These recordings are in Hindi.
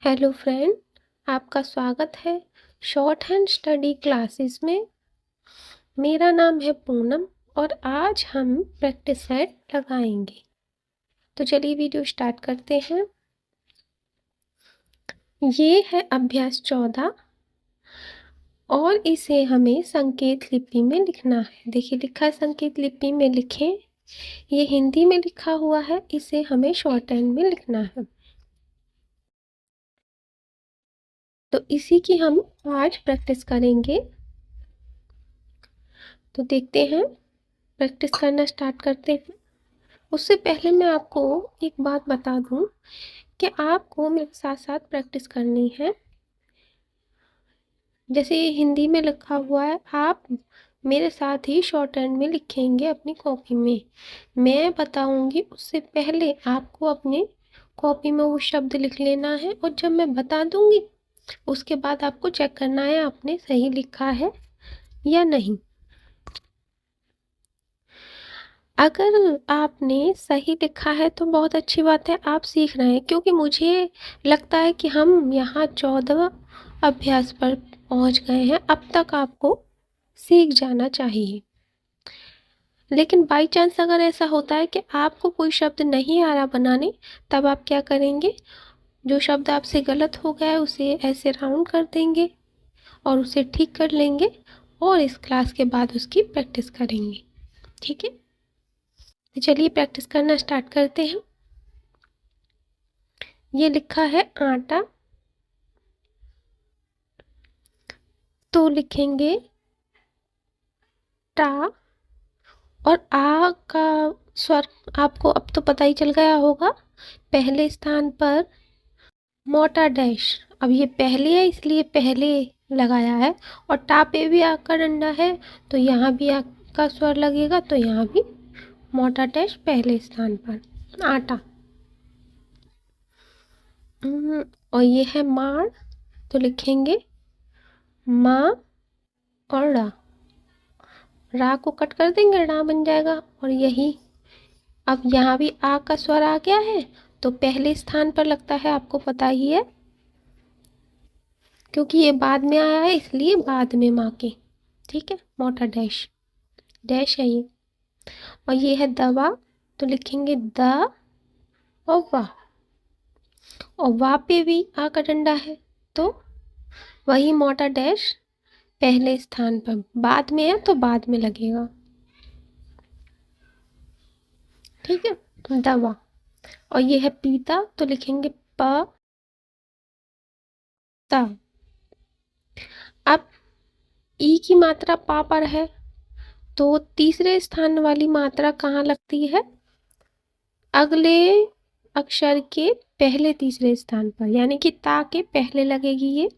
हेलो फ्रेंड, आपका स्वागत है शॉर्ट हैंड स्टडी क्लासेस में। मेरा नाम है पूनम और आज हम प्रैक्टिस सेट लगाएंगे। तो चलिए वीडियो स्टार्ट करते हैं। ये है अभ्यास 14 और इसे हमें संकेत लिपि में लिखना है। देखिए लिखा है संकेत लिपि में लिखें। ये हिंदी में लिखा हुआ है, इसे हमें शॉर्ट हैंड में लिखना है। तो इसी की हम आज प्रैक्टिस करेंगे। तो देखते हैं, प्रैक्टिस करना स्टार्ट करते हैं। उससे पहले मैं आपको एक बात बता दूं कि आपको मेरे साथ साथ प्रैक्टिस करनी है। जैसे ये हिंदी में लिखा हुआ है, आप मेरे साथ ही शॉर्ट हैंड में लिखेंगे अपनी कॉपी में। मैं बताऊंगी उससे पहले आपको अपने कॉपी में वो शब्द लिख लेना है और जब मैं बता दूंगी उसके बाद आपको चेक करना है आपने सही लिखा है या नहीं। अगर आपने सही लिखा है तो बहुत अच्छी बात है, आप सीख रहे हैं। क्योंकि मुझे लगता है कि हम यहाँ 14वां अभ्यास पर पहुँच गए हैं। अब तक आपको सीख जाना चाहिए। लेकिन बाई चांस अगर ऐसा होता है कि आपको कोई शब्द नहीं आ रहा बनाने, तब आप क्या करेंगे? जो शब्द आपसे गलत हो गया है उसे ऐसे राउंड कर देंगे और उसे ठीक कर लेंगे और इस क्लास के बाद उसकी प्रैक्टिस करेंगे। ठीक है, तो चलिए प्रैक्टिस करना स्टार्ट करते हैं। ये लिखा है आटा, तो लिखेंगे टा और आ का स्वर आपको अब तो पता ही चल गया होगा। पहले स्थान पर मोटा डैश, अब ये पहले है इसलिए पहले लगाया है और टा पे भी आ का डंडा है तो यहाँ भी आ का स्वर लगेगा, तो यहाँ भी मोटा डैश पहले स्थान पर आटा। और ये है मार, तो लिखेंगे माँ और रा को कट कर देंगे, रा बन जाएगा। और यही अब यहाँ भी आ का स्वर आ गया है तो पहले स्थान पर लगता है, आपको पता ही है क्योंकि ये बाद में आया है इसलिए बाद में माँ के। ठीक है, मोटा डैश डैश है ये। और ये है दवा, तो लिखेंगे द और वाह। और वाह पे भी आ का डंडा है तो वही मोटा डैश पहले स्थान पर, बाद में है तो बाद में लगेगा। ठीक है, दवा। और ये है पीता, तो लिखेंगे प ता। अब ई की मात्रा पा पर है तो तीसरे स्थान वाली मात्रा कहाँ लगती है? अगले अक्षर के पहले तीसरे स्थान पर, यानी कि ता के पहले लगेगी ये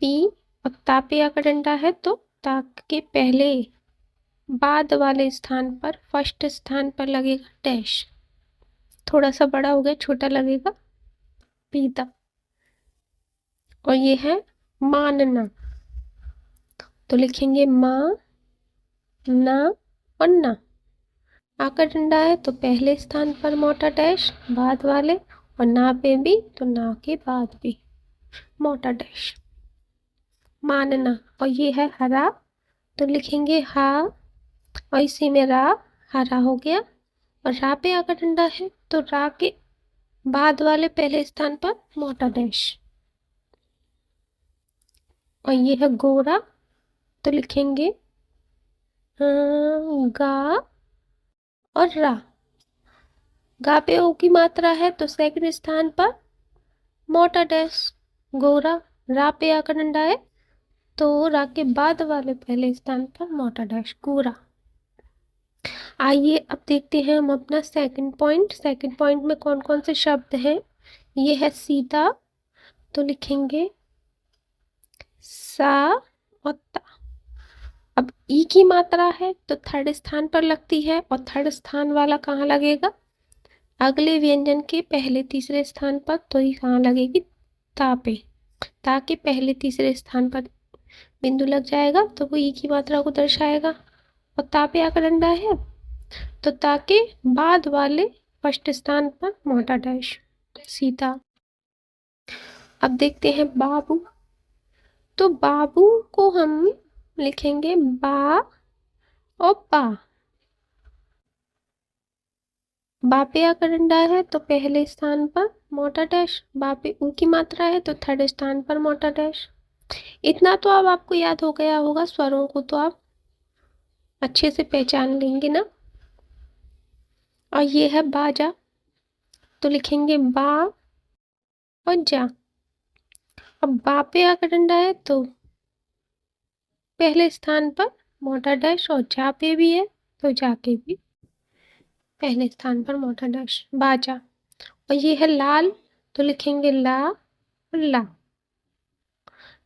पी। और ता पे आ का डंडा है तो ता के पहले बाद वाले स्थान पर फर्स्ट स्थान पर लगेगा डैश। थोड़ा सा बड़ा हो गया, छोटा लगेगा पीता। और ये है मानना, तो लिखेंगे माँ ना और ना। आ का डंडा है तो पहले स्थान पर मोटा डैश बाद वाले, और ना पे भी तो ना के बाद भी मोटा डैश मानना। और ये है हरा, तो लिखेंगे हा और इसी में रा, हरा हो गया। और रा पे आ का डंडा है तो रा के बाद वाले पहले स्थान पर मोटा डैश। और ये है गोरा, तो लिखेंगे गा और रा। गा पे ओ की मात्रा है तो सेकंड स्थान पर मोटा डैश गोरा। रा पे आ का डंडा है तो रा के बाद वाले पहले स्थान पर मोटा डैश गोरा। आइए अब देखते हैं हम अपना सेकंड पॉइंट। सेकंड पॉइंट में कौन कौन से शब्द हैं? ये है सीता, तो लिखेंगे सा और ता। अब ई की मात्रा है तो थर्ड स्थान पर लगती है और थर्ड स्थान वाला कहाँ लगेगा? अगले व्यंजन के पहले तीसरे स्थान पर, तो ये कहाँ लगेगी? ता पे। ता के पहले तीसरे स्थान पर बिंदु लग जाएगा तो वो ई की मात्रा को दर्शाएगा। और ता पे आकर डंडा है तो ता के बाद वाले फर्स्ट स्थान पर मोटा डैश सीता। अब देखते हैं बाबू। तो बाबू को हम लिखेंगे बा और बा। बा पे आकर डंडा है तो पहले स्थान पर मोटा डैश, बा पे ऊ की मात्रा है तो थर्ड स्थान पर मोटा डैश। इतना तो अब आपको याद हो गया होगा, स्वरों को तो आप अच्छे से पहचान लेंगे ना। और ये है बाजा, तो लिखेंगे बा और जा। अब बा पे आकर डंडा है तो पहले स्थान पर मोटा डैश, और जा पे भी है तो जा के भी पहले स्थान पर मोटा डैश, बाजा। और ये है लाल, तो लिखेंगे ला और ला।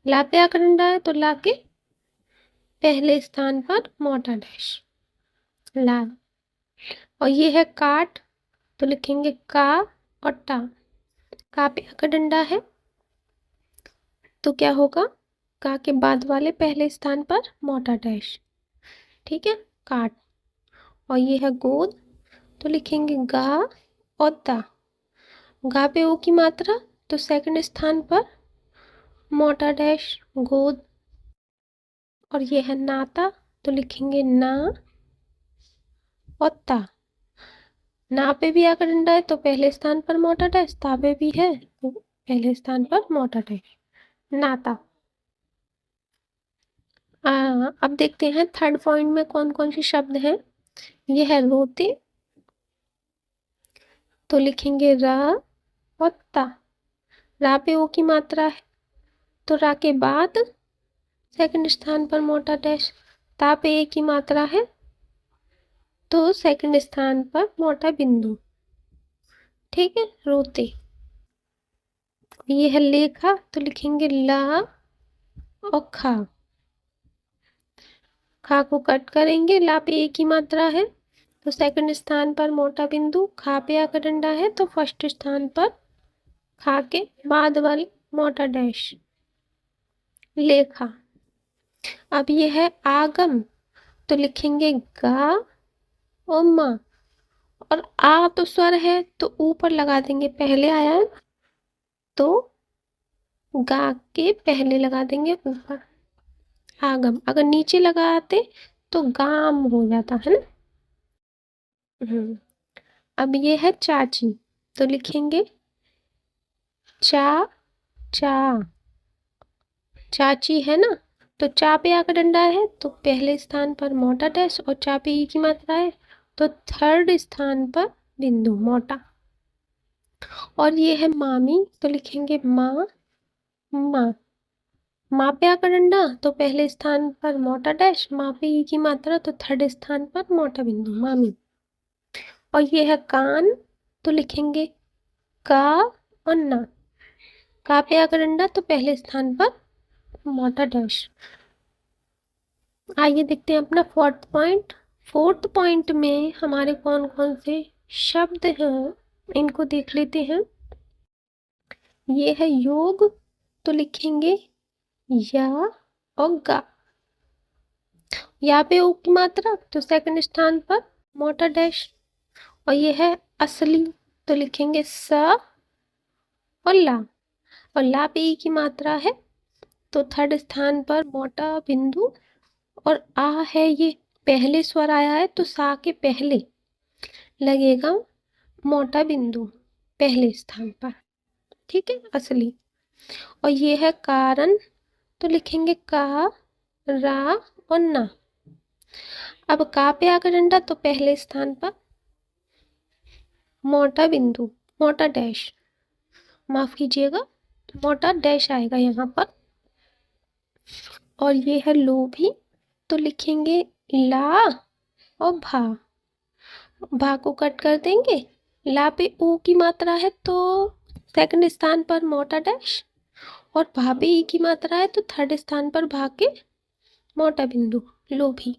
ला पे आकर डंडा है तो ला के पहले स्थान पर मोटा डैश, लाल। और ये है काट, तो लिखेंगे का और टा। का पे आकर डंडा है तो क्या होगा, का के बाद वाले पहले स्थान पर मोटा डैश, ठीक है, काट। और ये है गोद, तो लिखेंगे गा और दा। गा पे ओ की मात्रा तो सेकंड स्थान पर मोटा डैश, गोद। और ये है नाता, तो लिखेंगे ना और ता। ना पे भी आकर डंडा है तो पहले स्थान पर मोटा डैश, ता पे भी है तो पहले स्थान पर मोटा डैश, नाता। अब देखते हैं थर्ड पॉइंट में कौन कौन से शब्द हैं। यह है रोते, तो लिखेंगे रा और ता। रा पे ओ की मात्रा है तो रा के बाद सेकंड स्थान पर मोटा डैश, ता पे ए की मात्रा है तो सेकंड स्थान पर मोटा बिंदु, ठीक है, रोते। ये है लेखा, तो लिखेंगे ला और खा। खा को कट करेंगे, ला पे ए की मात्रा है तो सेकंड स्थान पर मोटा बिंदु, खा पे आकर डंडा है तो फर्स्ट स्थान पर खा के बाद वाली मोटा डैश, लेखा। अब ये है आगम, तो लिखेंगे गा और माँ। और आ तो स्वर है तो ऊपर लगा देंगे, पहले आया है तो गा के पहले लगा देंगे ऊपर, आगम। अगर नीचे लगाते तो गाम हो जाता है ना। अब ये है चाची, तो लिखेंगे चा चा। चाची है ना, तो चा पे आकर डंडा है तो पहले स्थान पर मोटा डैश, और चा पे ई की मात्रा है तो थर्ड स्थान पर बिंदु, मोटा। और ये है मामी, तो लिखेंगे माँ माँ। माँ पे आकर डंडा तो पहले स्थान पर मोटा डैश, माँ पे ई की मात्रा तो थर्ड स्थान पर मोटा बिंदु, मामी। और ये है कान, तो लिखेंगे का और ना। का पे आकर डंडा तो पहले स्थान पर मोटा डैश। आइए देखते हैं अपना फोर्थ पॉइंट। फोर्थ पॉइंट में हमारे कौन कौन से शब्द हैं, इनको देख लेते हैं। ये है योग, तो लिखेंगे या और गा। या पे ऊ की मात्रा तो सेकंड स्थान पर मोटा डैश। और ये है असली, तो लिखेंगे स और ला। और ला पे ई की मात्रा है तो थर्ड स्थान पर मोटा बिंदु। और आ है, ये पहले स्वर आया है तो सा के पहले लगेगा मोटा बिंदु पहले स्थान पर, ठीक है, असली। और ये है कारण, तो लिखेंगे का रा और ना। अब का पे आकर डंडा तो पहले स्थान पर मोटा बिंदु, मोटा डैश, माफ कीजिएगा, मोटा डैश आएगा यहाँ पर। और ये है लोभी, तो लिखेंगे ला और भा। भा को कट कर देंगे, ला पे ओ की मात्रा है तो सेकंड स्थान पर मोटा डैश, और भा पे ई की मात्रा है तो थर्ड स्थान पर भा के मोटा बिंदु, लोभी।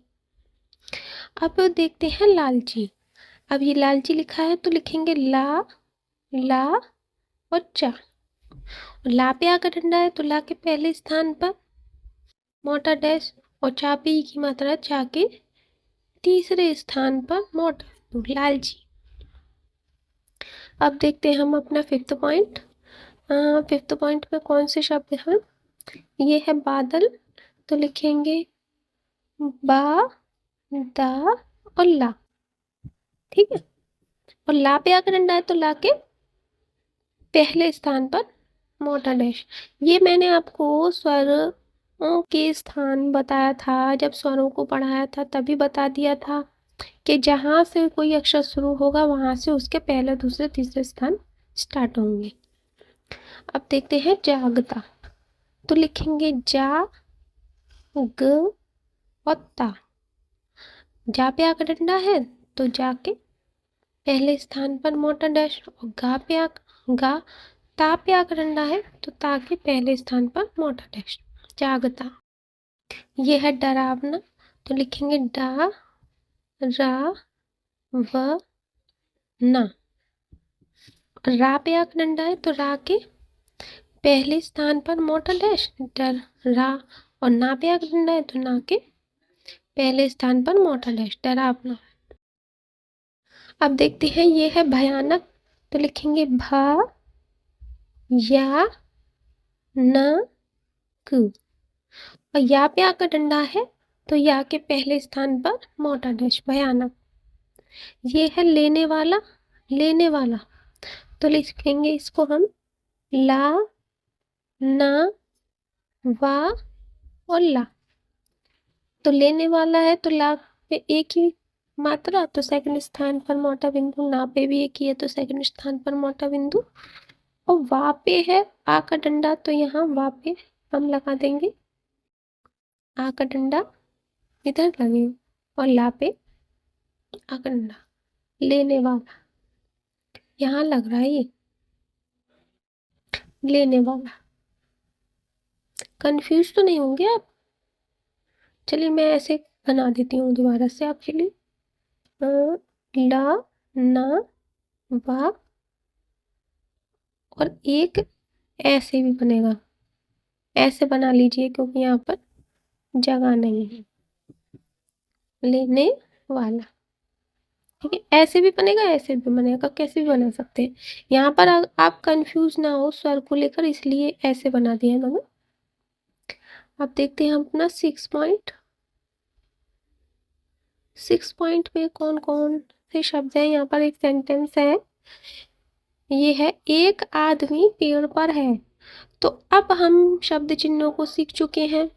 अब देखते हैं लालची। अब ये लालची लिखा है तो लिखेंगे ला ला और चा। ला पे आकर डंडा है तो ला के पहले स्थान पर मोटा डैश, और चा पे ई की मात्रा चा के तीसरे स्थान पर मोटा, लालची। अब देखते हैं हम अपना फिफ्थ पॉइंट। फिफ्थ पॉइंट में कौन से शब्द हैं? ये है बादल, तो लिखेंगे बा, दा और ला। ठीक है, और ला पे आकर डंडा है तो ला के पहले स्थान पर मोटा डैश। ये मैंने आपको स्वरों के स्थान बताया था, जब स्वरों को पढ़ाया था तभी बता दिया था कि जहाँ से कोई अक्षर शुरू होगा वहाँ से उसके पहले, दूसरे, तीसरे स्थान स्टार्ट होंगे। अब देखते हैं जागता, तो लिखेंगे जा, ग और ता। जा पे आकर डंडा है तो जा के पहले स्थान पर मोटा डैश, और गा, ता पे आकर डंडा है तो ता के पहले स्थान पर मोटा डैश। जागता। ये है डरावना, तो लिखेंगे डा, रा, व, ना। रा पे आकर डंडा है तो रा के पहले स्थान पर मोटा डैश, डर, रा, और ना पे आकर डंडा है तो ना के पहले स्थान पर मोटा डैश, डरावना। अब देखते हैं ये है भयानक, तो लिखेंगे भा, या, न, कु। और या पे आकर डंडा है तो या के पहले स्थान पर मोटा डैश, भयानक। ये है लेने वाला, लेने वाला, तो लिखेंगे इसको हम ला, ना, वा और ला। तो लेने वाला है तो ला पे एक ही मात्रा, तो सेकंड स्थान पर मोटा बिंदु। ना पे भी एक ही है तो सेकंड स्थान पर मोटा बिंदु। और वा पे है आ का डंडा, तो यहाँ वा पे हम लगा देंगे आ का डंडा, इधर लगेगा, और ला पे आ का डंडा, लेने वाला यहाँ लग रहा है, ये लेने वाला। कंफ्यूज तो नहीं होंगे आप? चलिए मैं ऐसे बना देती हूँ दोबारा से आपके लिए। ला, ना, वा, और एक ऐसे भी बनेगा, ऐसे बना लीजिए क्योंकि यहाँ पर जगह नहीं है, लेने वाला। ठीक है, ऐसे भी बनेगा, ऐसे भी बनेगा, कैसे भी बना सकते हैं। यहाँ पर आप कंफ्यूज ना हो स्वर को लेकर, इसलिए ऐसे बना दिया है मैंने। अब देखते हैं हम अपना 6 पॉइंट। 6 पॉइंट में कौन कौन से शब्द हैं? यहाँ पर एक सेंटेंस है, ये है एक आदमी पेड़ पर है। तो अब हम शब्द चिन्हों को सीख चुके हैं,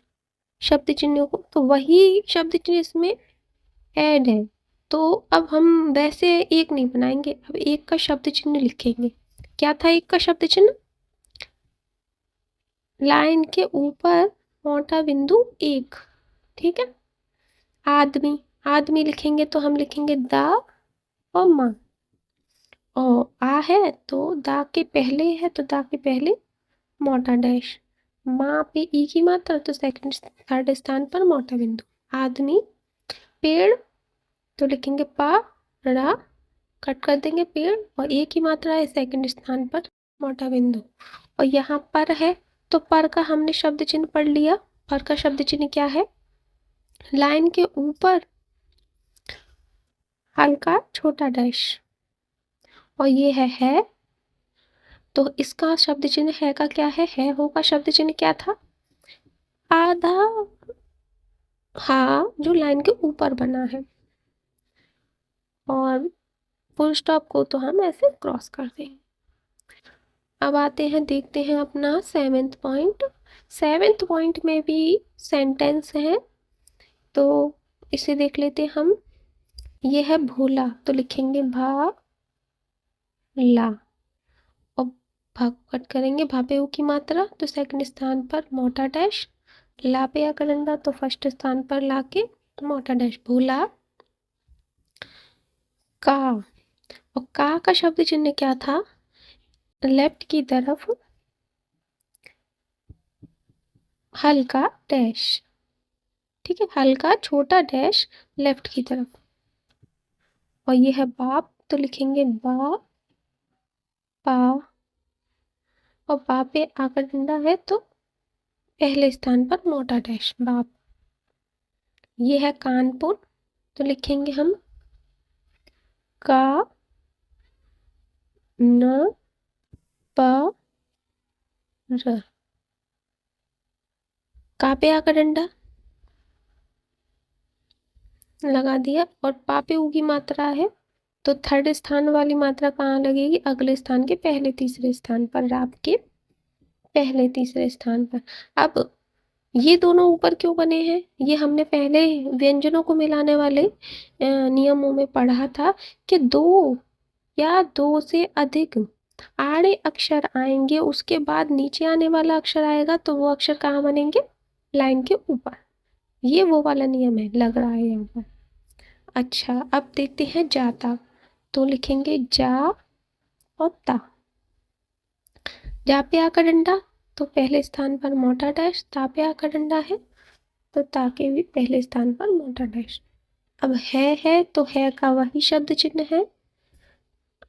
शब्द चिन्हों को, तो वही शब्द चिन्ह इसमें ऐड है। तो अब हम वैसे एक नहीं बनाएंगे, अब एक का शब्द चिन्ह लिखेंगे। क्या था एक का शब्द चिन्ह? लाइन के ऊपर मोटा बिंदु एक। ठीक है, आदमी, आदमी लिखेंगे तो हम लिखेंगे दा और माँ। और आ है तो दा के पहले है तो दा के पहले मोटा डैश। माँ पे ई की मात्रा तो सेकंड थर्ड स्थान पर मोटा बिंदु। आदमी, पेड़, तो लिखेंगे पा, रा, कट कर देंगे पेड़, और एक ही मात्रा है सेकंड स्थान पर मोटा बिंदु। और यहाँ पर है तो पर का हमने शब्द चिन्ह पढ़ लिया। पर का शब्द चिन्ह क्या है? लाइन के ऊपर हल्का छोटा डैश, और ये है, तो इसका शब्द चिन्ह है का क्या है हो का शब्द चिन्ह क्या था? आधा हा, जो लाइन के ऊपर बना है, और फुल स्टॉप को तो हम ऐसे क्रॉस कर देंगे। अब आते हैं, देखते हैं अपना 7th पॉइंट। 7th पॉइंट में भी सेंटेंस है, तो इसे देख लेते हैं हम। ये है भोला, तो लिखेंगे भा, ला, और भा कट करेंगे, भा पे ऊ की मात्रा तो सेकंड स्थान पर मोटा डैश, ला पे आकर डंडा तो फर्स्ट स्थान पर ला के मोटा डैश, भोला का। और का शब्द चिन्ह क्या था? लेफ्ट की तरफ हल्का डैश। ठीक है, हल्का छोटा डैश लेफ्ट की तरफ। और ये है बाप, तो लिखेंगे बा, पा, और बा पे आकर डंडा है तो पहले स्थान पर मोटा डैश, बाप। ये है कानपुर, तो लिखेंगे हम का, न, प, र। का पे आ का डंडा लगा दिया, और पा पे ऊ की मात्रा है तो थर्ड स्थान वाली मात्रा कहाँ लगेगी? अगले स्थान के पहले तीसरे स्थान पर, राप के पहले तीसरे स्थान पर। अब ये दोनों ऊपर क्यों बने हैं? ये हमने पहले व्यंजनों को मिलाने वाले नियमों में पढ़ा था कि दो या दो से अधिक आड़े अक्षर आएंगे, उसके बाद नीचे आने वाला अक्षर आएगा तो वो अक्षर कहाँ बनेंगे? लाइन के ऊपर। ये वो वाला नियम है, लग रहा है यहाँ पर। अच्छा, अब देखते हैं जाता। तो लिखेंगे जा और ता। जा पे आ का डंडा तो पहले स्थान पर मोटा डैश, ता पे आ का डंडा है तो ता के भी पहले स्थान पर मोटा डैश। अब है तो है का वही शब्द चिन्ह है,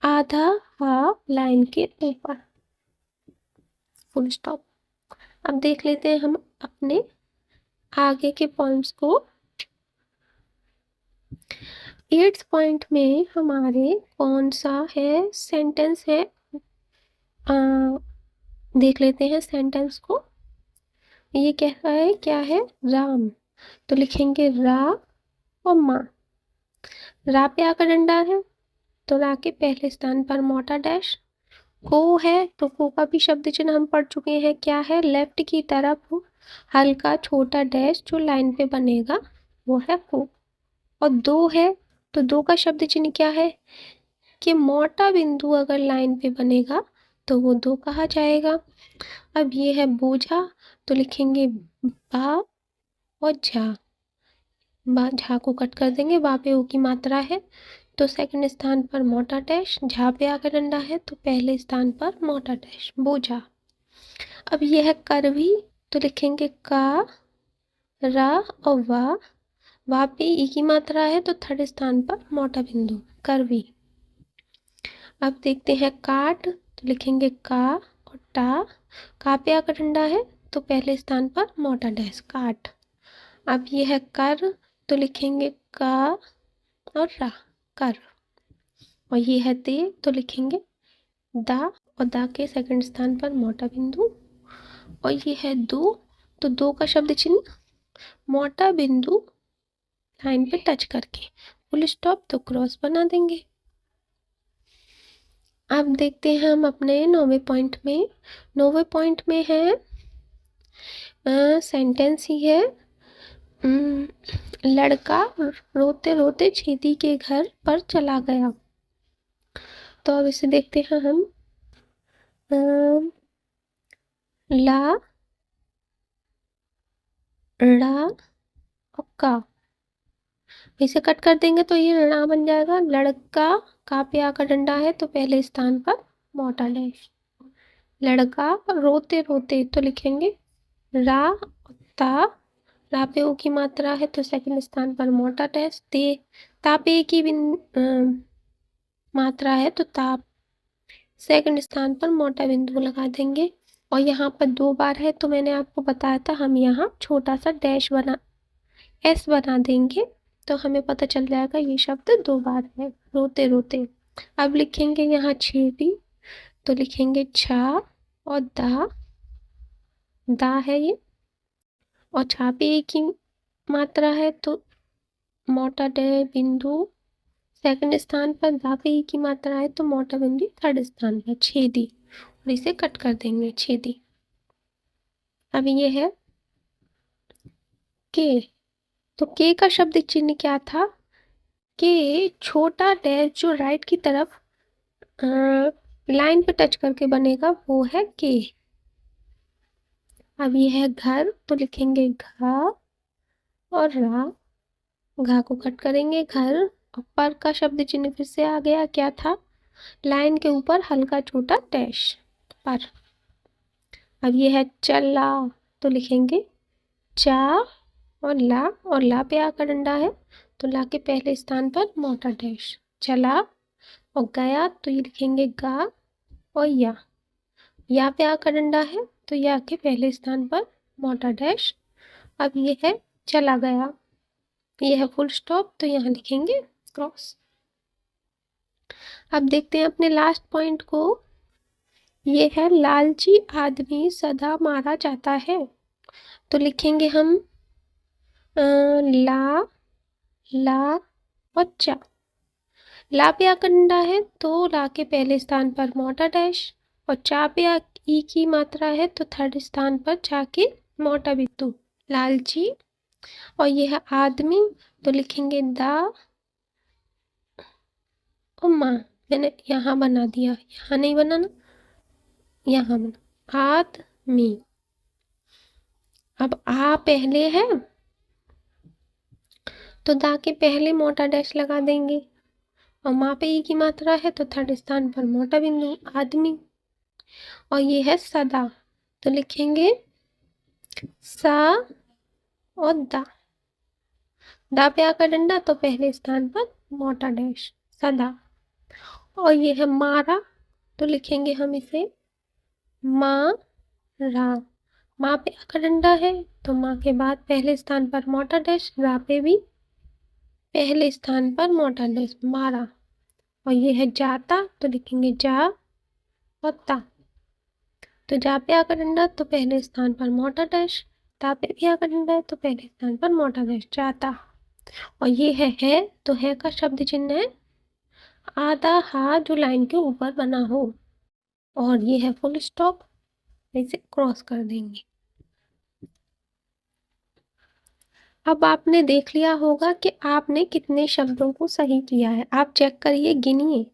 आधा हा लाइन के ऊपर, फुल स्टॉप। अब देख लेते हैं हम अपने आगे के पॉइंट्स को। 8th पॉइंट में हमारे कौन सा है सेंटेंस है? देख लेते हैं सेंटेंस को। ये कहता है क्या है? राम। तो लिखेंगे रा और माँ। रा पे आकर डंडा है तो रा के पहले स्थान पर मोटा डैश। को है तो को का भी शब्द चिन्ह हम पढ़ चुके हैं, क्या है? लेफ्ट की तरफ हल्का छोटा डैश जो लाइन पे बनेगा वो है को। और दो है तो दो का शब्द चिन्ह क्या है? कि मोटा बिंदु अगर लाइन पे बनेगा तो वो दो कहा जाएगा। अब ये है बोझा तो लिखेंगे बा और झा। बा झा को कट कर देंगे, बा पे ओ की मात्रा है तो सेकंड स्थान पर मोटा डैश, झा पे आकर डंडा है तो पहले स्थान पर मोटा डैश, बोझा। अब ये है करवी तो लिखेंगे का, रा और वा पे ई की मात्रा है तो थर्ड स्थान पर मोटा बिंदु, करवी। अब देखते हैं काट तो लिखेंगे का और टा, का पे आकर डंडा है तो पहले स्थान पर मोटा डैश, काट। अब ये है कर तो लिखेंगे का और रा, कर। और ये है दे तो लिखेंगे दा और दा के सेकंड स्थान पर मोटा बिंदु। और ये है दो तो दो का शब्द चिन्ह मोटा बिंदु लाइन पे टच करके, फुल स्टॉप तो क्रॉस बना देंगे। अब देखते हैं हम अपने 9वें पॉइंट में। 9वें पॉइंट में है सेंटेंस ही है लड़का रोते रोते छेदी के घर पर चला गया। तो अब इसे देखते हैं हम। ला, ड़ा और का, इसे कट कर देंगे तो ये ला बन जाएगा। लड़का का पे आकर डंडा है तो पहले स्थान पर मोटा डैश। लड़का रोते रोते तो लिखेंगे रा ता, रा पे ओ की मात्रा है तो सेकंड स्थान पर मोटा डैश। ते ता पे की मात्रा है तो ता सेकंड स्थान पर मोटा बिंदु लगा देंगे। और यहाँ पर दो बार है तो मैंने आपको बताया था हम यहाँ छोटा सा डैश बना एस बना देंगे तो हमें पता चल जाएगा ये शब्द दो बार है, रोते रोते। अब लिखेंगे यहाँ छेदी तो लिखेंगे छा और दा है ये, और छा पे एक ही मात्रा है तो मोटा डे बिंदु सेकंड स्थान पर, दा पे एक ही मात्रा है तो मोटा बिंदु थर्ड स्थान पर, छेदी। और इसे कट कर देंगे, छेदी। अब ये है के तो के का शब्द चिन्ह क्या था? के छोटा डैश जो राइट की तरफ लाइन पे टच करके बनेगा वो है के। अब ये है घर तो लिखेंगे घा और रा, घा को कट करेंगे घर। और पर का शब्द चिन्ह फिर से आ गया, क्या था? लाइन के ऊपर हल्का छोटा डैश, पर। अब ये है चला तो लिखेंगे चा और ला पे आकर डंडा है तो ला के पहले स्थान पर मोटा डैश, चला। और गया तो ये लिखेंगे गा और या पे आकर डंडा है तो या के पहले स्थान पर मोटा डैश। अब ये है चला गया, ये है फुल स्टॉप तो यहाँ लिखेंगे क्रॉस। अब देखते हैं अपने लास्ट पॉइंट को। ये है लालची आदमी सदा मारा जाता है। तो लिखेंगे हम ला, ला और चा। ला पे आकर डंडा है तो ला के पहले स्थान पर मोटा डैश, और चा पे ई की मात्रा है तो थर्ड स्थान पर चा के मोटा बिंदु। लालची, और ये है आदमी तो लिखेंगे दा और माँ। मैंने यहाँ बना दिया, यहाँ नहीं बना ना, यहाँ बना आदमी। अब आ पहले है तो दा के पहले मोटा डैश लगा देंगे, और माँ पे ई की मात्रा है तो थर्ड स्थान पर मोटा बिंदु आदमी। और ये है सदा तो लिखेंगे सा और दा पे आकर डंडा तो पहले स्थान पर मोटा डैश सदा। और ये है मारा तो लिखेंगे हम इसे मारा। माँ पे आकर डंडा है तो माँ के बाद पहले स्थान पर मोटा डैश, रा पे भी पहले स्थान पर मोटा डैश मारा। और ये है जाता तो लिखेंगे जा और ता। तो जा पे आकर डंडा तो पहले स्थान पर मोटा डैश, ता पे भी आकर डंडा है तो पहले स्थान पर मोटा डैश जाता। और ये है तो है का शब्द चिन्ह है आधा हाथ जो लाइन के ऊपर बना हो, और ये है फुल स्टॉप, इसे क्रॉस कर देंगे। अब आपने देख लिया होगा कि आपने कितने शब्दों को सही किया है। आप चेक करिए, गिनिए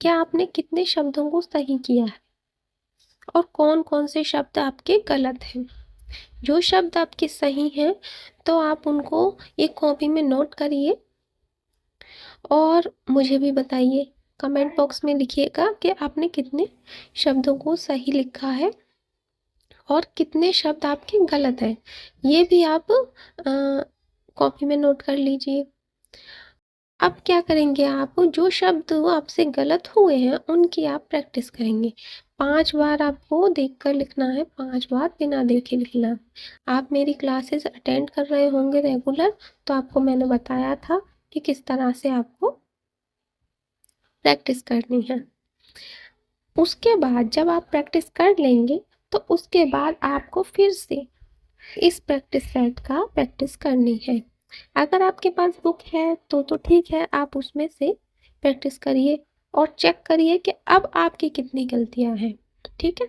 क्या आपने कितने शब्दों को सही किया है और कौन कौन से शब्द आपके गलत हैं। जो शब्द आपके सही हैं तो आप उनको एक कॉपी में नोट करिए और मुझे भी बताइए, कमेंट बॉक्स में लिखिएगा कि आपने कितने शब्दों को सही लिखा है और कितने शब्द आपके गलत हैं। ये भी आप कॉपी में नोट कर लीजिए। अब क्या करेंगे, आप जो शब्द आपसे गलत हुए हैं उनकी आप प्रैक्टिस करेंगे। 5 बार आपको देखकर लिखना है, 5 बार बिना देखे लिखना। आप मेरी क्लासेस अटेंड कर रहे होंगे रेगुलर, तो आपको मैंने बताया था कि किस तरह से आपको प्रैक्टिस करनी है। उसके बाद जब आप प्रैक्टिस कर लेंगे तो उसके बाद आपको फिर से इस प्रैक्टिस सेट का प्रैक्टिस करनी है। अगर आपके पास बुक है तो ठीक है, आप उसमें से प्रैक्टिस करिए और चेक करिए कि अब आपकी कितनी गलतियां हैं। ठीक है,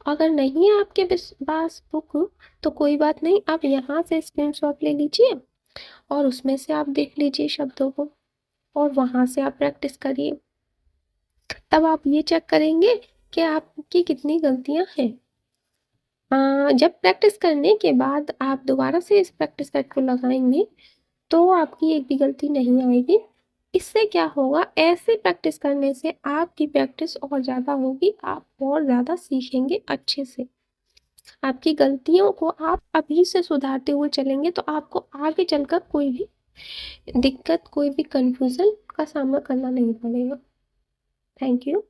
अगर नहीं है आपके पास बुक तो कोई बात नहीं, आप यहाँ से स्क्रीनशॉट ले लीजिए और उसमें से आप देख लीजिए शब्दों को और वहाँ से आप प्रैक्टिस करिए। तब आप ये चेक करेंगे कि आपकी कितनी गलतियां हैं। जब प्रैक्टिस करने के बाद आप दोबारा से इस प्रैक्टिस सेट को लगाएंगे तो आपकी एक भी गलती नहीं आएगी। इससे क्या होगा, ऐसे प्रैक्टिस करने से आपकी प्रैक्टिस और ज़्यादा होगी, आप और ज़्यादा सीखेंगे अच्छे से। आपकी गलतियों को आप अभी से सुधारते हुए चलेंगे तो आपको आगे चलकर कोई भी दिक्कत, कोई भी कंफ्यूजन का सामना करना नहीं पड़ेगा। Thank you.